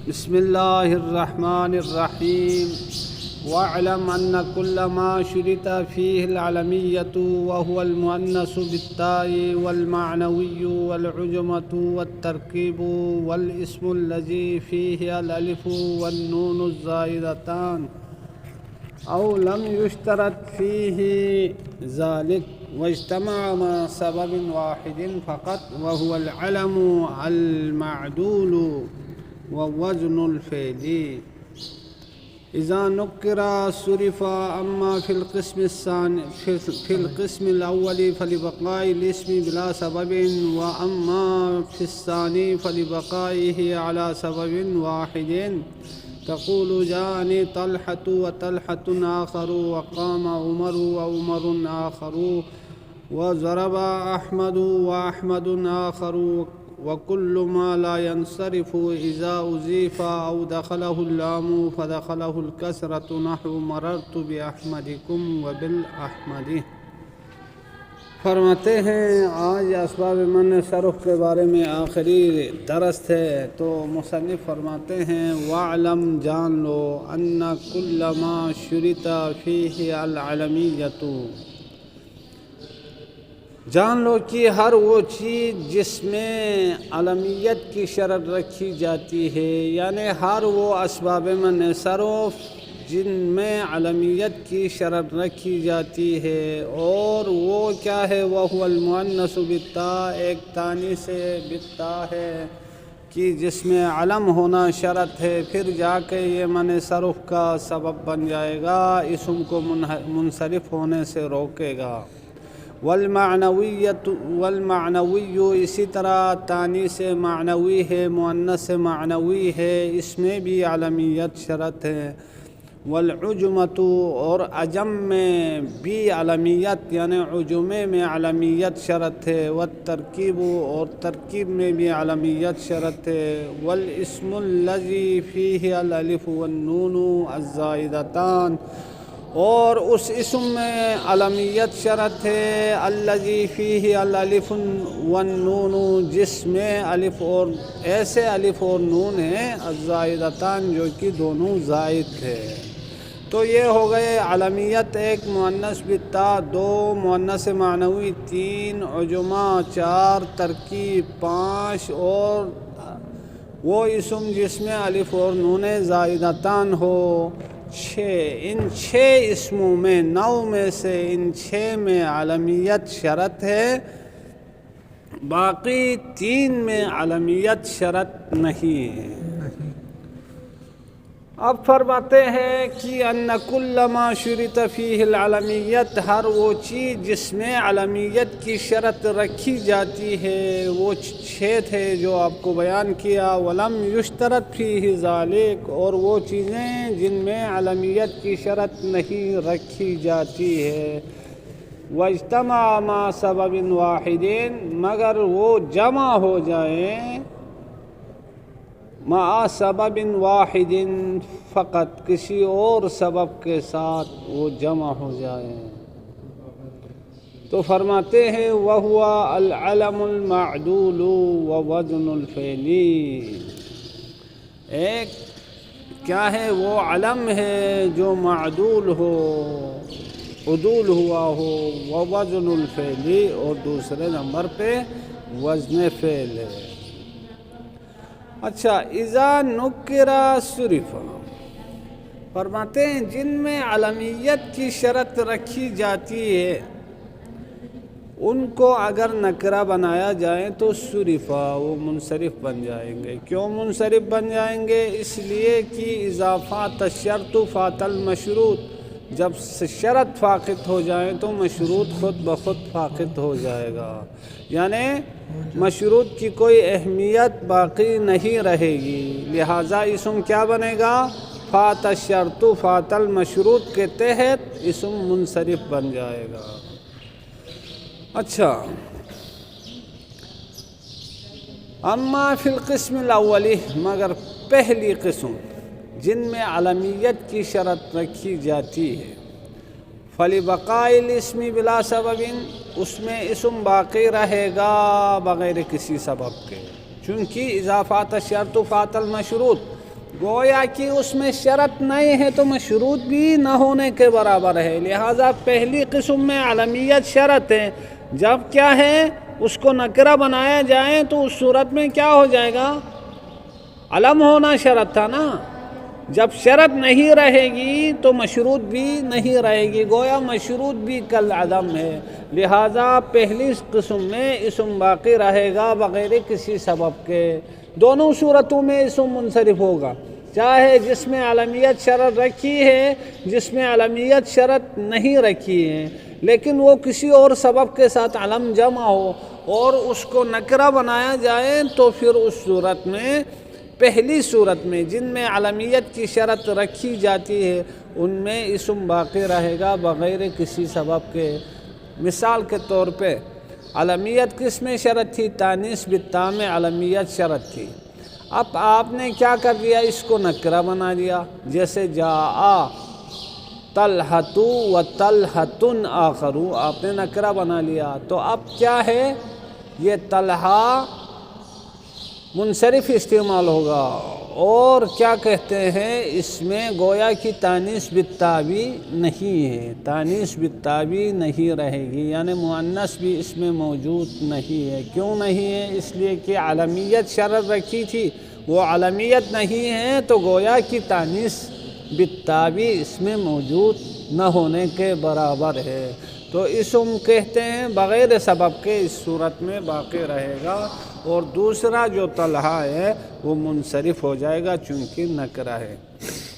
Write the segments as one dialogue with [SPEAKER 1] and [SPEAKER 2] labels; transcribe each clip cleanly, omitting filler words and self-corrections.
[SPEAKER 1] بسم الله الرحمن الرحيم. واعلم أن كل ما شرط فيه العلمية وهو المؤنث بالتاء والمعنوي والعجمة والتركيب والاسم الذي فيه الألف والنون الزائدتان أو لم يشترط فيه ذلك واجتمع مع سبب واحد فقط وهو العلم المعدول ووزن الفعل. إذا نكر صرف. أما في القسم الثاني في القسم الأول فلبقاء الاسم بلا سبب، وأما في الثاني فلبقائه على سبب واحد. تقول جاءني طلحة وطلحة آخر، وقام عمر وعمر آخر، وضرب أحمد وأحمد آخر. وكل ما لا ينصرف إذا أضيف أو دخله اللام فدخله الكسرة، نحو مررت بأحمدكم وبالأحمد. فرماتے ہیں آج اسباب من صرف کے بارے میں آخری درس ہے، تو مصنف فرماتے ہیں وَاعْلَمْ جان لو أَنَّ كُلَّ مَا شُرِطَ فِيهِ الْعَلَمِيَّةُ، جان لو کہ ہر وہ چیز جس میں علمیت کی شرط رکھی جاتی ہے، یعنی ہر وہ اسباب من صرف جن میں علمیت کی شرط رکھی جاتی ہے، اور وہ کیا ہے؟ وَهُوَ الْمُؤَنَّثُ بِالتَّاء، ایک تانی سے بالتاء ہے کہ جس میں علم ہونا شرط ہے، پھر جا کے یہ من صرف کا سبب بن جائے گا، اسم کو منصرف ہونے سے روکے گا۔ والمعنوی اسی طرح تانی سے معنوی ہے، مؤنث سے معنوی ہے، اس میں بھی علمیت شرط ہے۔ والعجمۃ، اور عجم میں بھی علمیت یعنی عجمے میں علمیت شرط ہے۔ والترکیب، اور ترکیب میں بھی علمیت شرط ہے۔ والاسم الذی فیہ الالف والنون الزائدتان، اور اس اسم میں علمیت شرط ہے الذی فیہ الالف والنون، جس میں الف اور ایسے الف اور نون ہیں الزائدتان جو کہ دونوں زائد تھے۔ تو یہ ہو گئے علمیت، ایک مؤنث بالتاء، دو مؤنث معنوی، تین عجمہ، چار ترکیب، پانچ اور وہ اسم جس میں الف اور نون زائدتان ہو، چھ۔ ان چھ اسموں میں، نو میں سے ان چھ میں علمیت شرط ہے، باقی تین میں علمیت شرط نہیں ہے۔ اب فرماتے ہیں کہ ان کل ما شرط فیہ العلمیت، ہر وہ چیز جس میں علمیت کی شرط رکھی جاتی ہے، وہ چھ تھے جو آپ کو بیان کیا۔ ولم یشترط فیہ ذالک، اور وہ چیزیں جن میں علمیت کی شرط نہیں رکھی جاتی ہے۔ واجتمع مع سبب واحد، مگر وہ جمع ہو جائیں مع سبب واحد فقط، کسی اور سبب کے ساتھ وہ جمع ہو جائیں۔ تو فرماتے ہیں وَهُوَ الْعَلَمُ الْمَعْدُولُ وَوَزْنُ الْفِعْلِ، ایک کیا ہے؟ وہ علم ہے جو معدول ہو، عدول ہوا ہو، وَوَزْنُ الْفِعْلِ، اور دوسرے نمبر پہ وزن فعل ہے۔ اچھا، اذا نکر صرف، فرماتے ہیں جن میں علمیت کی شرط رکھی جاتی ہے ان کو اگر نکرہ بنایا جائے تو صرفہ، وہ منصرف بن جائیں گے۔ کیوں منصرف بن جائیں گے؟ اس لیے کہ اذا فات الشرط فات المشروط، جب شرط فاقد ہو جائیں تو مشروط خود بخود فاقد ہو جائے گا، یعنی مشروط کی کوئی اہمیت باقی نہیں رہے گی، لہٰذا اسم کیا بنے گا؟ فات الشرط فات المشروط کے تحت اسم منصرف بن جائے گا۔ اچھا، اما فی القسم الاولی، مگر پہلی قسم جن میں علمیت کی شرط رکھی جاتی ہے، فلبقاء الاسم بلا سبب، اس میں اسم باقی رہے گا بغیر کسی سبب کے، چونکہ اذا فات الشرط فات المشروط، گویا کہ اس میں شرط نہیں ہے تو مشروط بھی نہ ہونے کے برابر ہے۔ لہٰذا پہلی قسم میں علمیت شرط ہے، جب کیا ہے اس کو نکرہ بنایا جائے تو اس صورت میں کیا ہو جائے گا؟ علم ہونا شرط تھا نا۔ جب شرط نہیں رہے گی تو مشروط بھی نہیں رہے گی، گویا مشروط بھی کل عدم ہے۔ لہٰذا پہلی قسم میں اسم باقی رہے گا بغیر کسی سبب کے۔ دونوں صورتوں میں اسم منصرف ہوگا، چاہے جس میں علمیت شرط رکھی ہے، جس میں علمیت شرط نہیں رکھی ہے، لیکن وہ کسی اور سبب کے ساتھ علم جمع ہو اور اس کو نکرہ بنایا جائے تو پھر اس صورت میں، پہلی صورت میں جن میں علمیت کی شرط رکھی جاتی ہے ان میں اسم باقی رہے گا بغیر کسی سبب کے۔ مثال کے طور پہ علمیت کس میں شرط تھی؟ تانیث بالتاء میں علمیت شرط تھی۔ اب آپ نے کیا کر دیا؟ اس کو نکرہ بنا دیا، جیسے جاء طلحۃ و طلحۃ آخر، آپ نے نکرہ بنا لیا، تو اب کیا ہے؟ یہ طلحہ منصرف استعمال ہوگا، اور کیا کہتے ہیں اس میں گویا کی تانیث بالتاء بھی نہیں ہے، تانیث بالتاء بھی نہیں رہے گی، یعنی مؤنث بھی اس میں موجود نہیں ہے۔ کیوں نہیں ہے؟ اس لیے کہ علمیت شرط رکھی تھی، وہ علمیت نہیں ہے تو گویا کی تانیث بالتاء بھی اس میں موجود نہ ہونے کے برابر ہے۔ تو اسم کہتے ہیں بغیر سبب کے اس صورت میں باقی رہے گا، اور دوسرا جو طلحہ ہے وہ منصرف ہو جائے گا چونکہ نکرہ ہے۔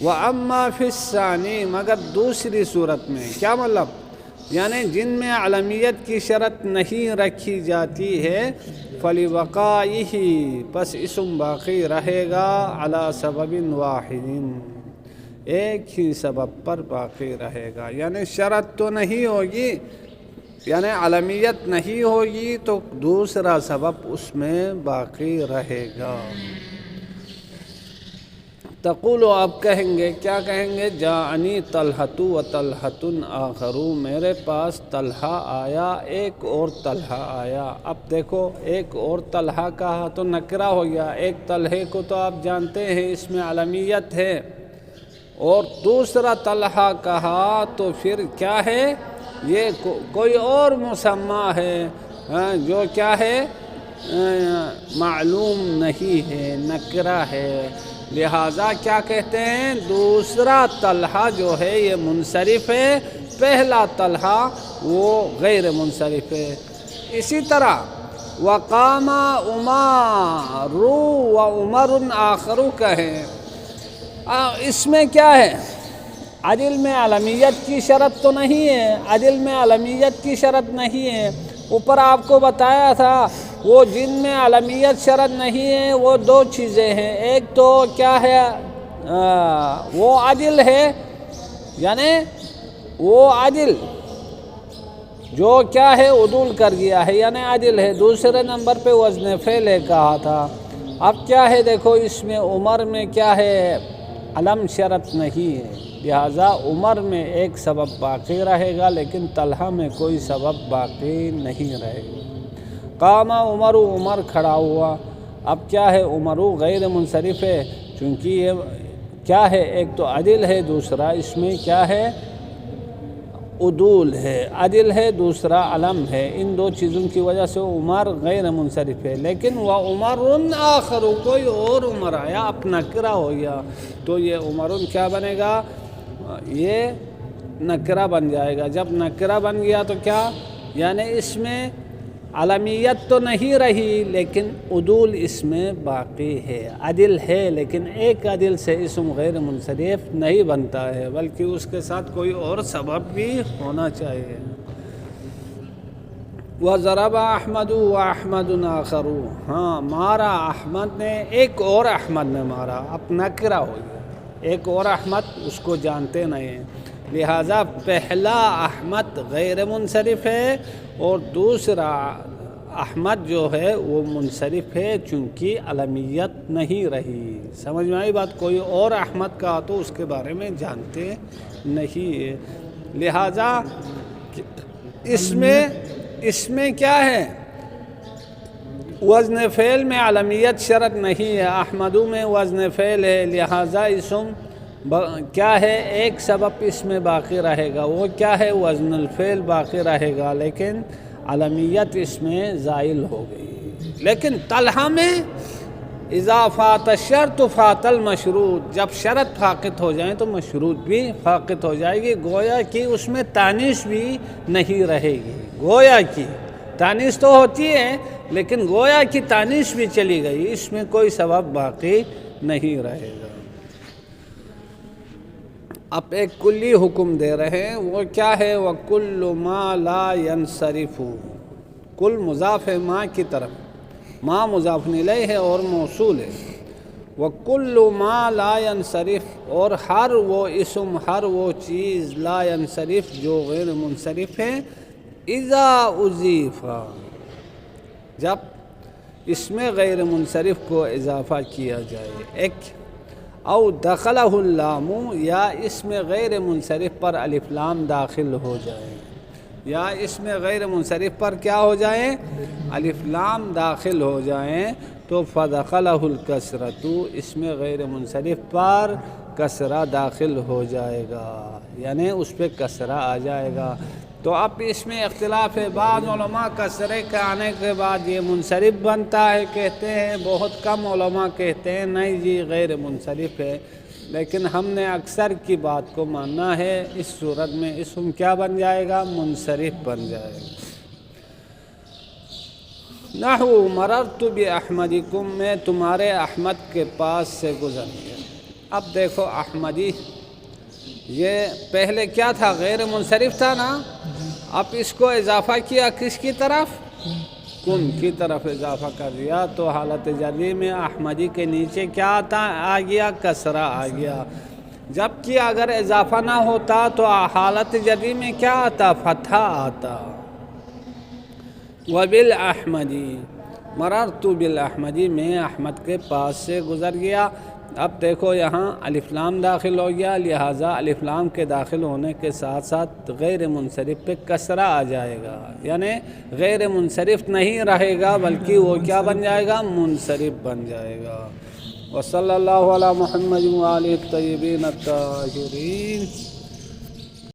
[SPEAKER 1] وَأَمَّا فِي الثَّانِي، مگر دوسری صورت میں کیا مطلب؟ یعنی جن میں علمیت کی شرط نہیں رکھی جاتی ہے، فَلِوَقَائِهِ، پس اسم باقی رہے گا عَلَى سَبَبٍ وَاحِدٍ، ایک ہی سبب پر باقی رہے گا، یعنی شرط تو نہیں ہوگی، یعنی علمیت نہیں ہوگی تو دوسرا سبب اس میں باقی رہے گا۔ تقول، آپ کہیں گے، کیا کہیں گے؟ جاءنی طلحۃ و طلحۃ آخر، میرے پاس طلحہ آیا، ایک اور طلحہ آیا۔ اب دیکھو، ایک اور طلحہ کہا تو نکرہ ہو گیا، ایک طلحے کو تو آپ جانتے ہیں اس میں علمیت ہے، اور دوسرا طلحہ کہا تو پھر کیا ہے؟ یہ کوئی اور مسمى ہے جو کیا ہے؟ معلوم نہیں ہے، نکرہ ہے۔ لہٰذا کیا کہتے ہیں؟ دوسرا طلحہ جو ہے یہ منصرف ہے، پہلا طلحہ وہ غیر منصرف ہے۔ اسی طرح وقام عمر و عمر آخر کہیں، اس میں کیا ہے؟ عدل میں علمیت کی شرط تو نہیں ہے، عدل میں علمیت کی شرط نہیں ہے۔ اوپر آپ کو بتایا تھا وہ جن میں علمیت شرط نہیں ہے وہ دو چیزیں ہیں، ایک تو کیا ہے؟ وہ عدل ہے، یعنی وہ عدل جو کیا ہے؟ عدول کر گیا ہے، یعنی عدل ہے۔ دوسرے نمبر پہ وزن فعل کہا تھا۔ اب کیا ہے؟ دیکھو اس میں عمر میں کیا ہے؟ علم شرط نہیں ہے، لہٰذا عمر میں ایک سبب باقی رہے گا، لیکن طلحہ میں کوئی سبب باقی نہیں رہے گا۔ قام عمر، عمر کھڑا ہوا۔ اب کیا ہے؟ عمر غیر منصرف ہے، چونکہ یہ کیا ہے؟ ایک تو عدل ہے، دوسرا اس میں کیا ہے؟ عدول ہے، عدل ہے، دوسرا علم ہے۔ ان دو چیزوں کی وجہ سے عمر غیر منصرف ہے، لیکن وہ عمر آخر، کوئی اور عمر آیا، اب نکرہ ہو گیا، تو یہ عمر کیا بنے گا؟ یہ نکرہ بن جائے گا۔ جب نکرہ بن گیا تو کیا؟ یعنی اس میں علمیت تو نہیں رہی لیکن عدول اس میں باقی ہے، عدل ہے، لیکن ایک عدل سے اسم غیر منصرف نہیں بنتا ہے، بلکہ اس کے ساتھ کوئی اور سبب بھی ہونا چاہیے۔ وَضَرَبَ أَحْمَدُ وَأَحْمَدٌ آخَرُ، ہاں مارا احمد نے، ایک اور احمد نے مارا، اب نکرہ ہو گیا، ایک اور احمد اس کو جانتے نہیں ہیں، لہٰذا پہلا احمد غیر منصرف ہے اور دوسرا احمد جو ہے وہ منصرف ہے، چونکہ علمیت نہیں رہی۔ سمجھ میں آئی بات؟ کوئی اور احمد کا تو اس کے بارے میں جانتے نہیں ہے، لہٰذا اس میں کیا ہے؟ وزن فعل میں علمیت شرط نہیں ہے، احمدو میں وزن فعل ہے، لہٰذا اسم کیا ہے، ایک سبب اس میں باقی رہے گا، وہ کیا ہے، وزن الفعل باقی رہے گا، لیکن علمیت اس میں زائل ہو گئی۔ لیکن طلحہ میں اذا فات الشرط فات المشروط، جب شرط فاقد ہو جائیں تو مشروط بھی فاقد ہو جائے گی، گویا کہ اس میں تانیث بھی نہیں رہے گی، گویا کی تانیث تو ہوتی ہے لیکن گویا کی تانیث بھی چلی گئی، اس میں کوئی سبب باقی نہیں رہے گا۔ اب ایک کلی حکم دے رہے ہیں، وہ کیا ہے، وَكُلُّ مَا لَا يَنْصَرِفُ، کل مضاف ہے ماں کی طرف، ماں مضاف الیہ ہے اور موصول ہے، وَكُلُّ مَا لَا يَنْصَرِفُ، اور ہر وہ اسم، ہر وہ چیز، لا ينصرف جو غیر منصرف ہے، اذا اضیف، جب اس میں غیر منصرف کو اضافہ کیا جائے، ایک او دخلہ اللام، یا اس میں غیر منصرف پر الف لام داخل ہو جائے، یا اس میں غیر منصرف پر کیا ہو جائیں، الف لام داخل ہو جائیں، تو فدخلہ الکسرۃ، اس میں غیر منصرف پر کسرہ داخل ہو جائے گا، یعنی اس پہ کسرہ آ جائے گا۔ تو اب اس میں اختلاف ہے، بعض علماء کسرے کے آنے کے بعد یہ منصرف بنتا ہے کہتے ہیں، بہت کم علماء کہتے ہیں نہیں جی غیر منصرف ہے، لیکن ہم نے اکثر کی بات کو ماننا ہے، اس صورت میں اسم کیا بن جائے گا، منصرف بن جائے گا۔ نحو مررت باحمدکم، میں تمہارے احمد کے پاس سے گزر گیا۔ اب دیکھو احمدی یہ پہلے کیا تھا، غیر منصرف تھا نا، اب اس کو اضافہ کیا کس کی طرف، کن کی طرف اضافہ کر دیا، تو حالت جری میں احمدی کے نیچے کیا آ گیا، کسرہ آ گیا، جبکہ اگر اضافہ نہ ہوتا تو حالت جری میں کیا آتا، فتحہ آتا۔ وبالاحمدی، مررت بالاحمدی، میں احمد کے پاس سے گزر گیا۔ اب دیکھو یہاں الف لام داخل ہو گیا، لہٰذا الف لام کے داخل ہونے کے ساتھ ساتھ غیر منصرف پہ کسرہ آ جائے گا، یعنی غیر منصرف نہیں رہے گا بلکہ وہ کیا بن جائے گا، منصرف بن جائے گا۔ وصلی اللہ علی محمد وآلہ الطیبین الطاہرین۔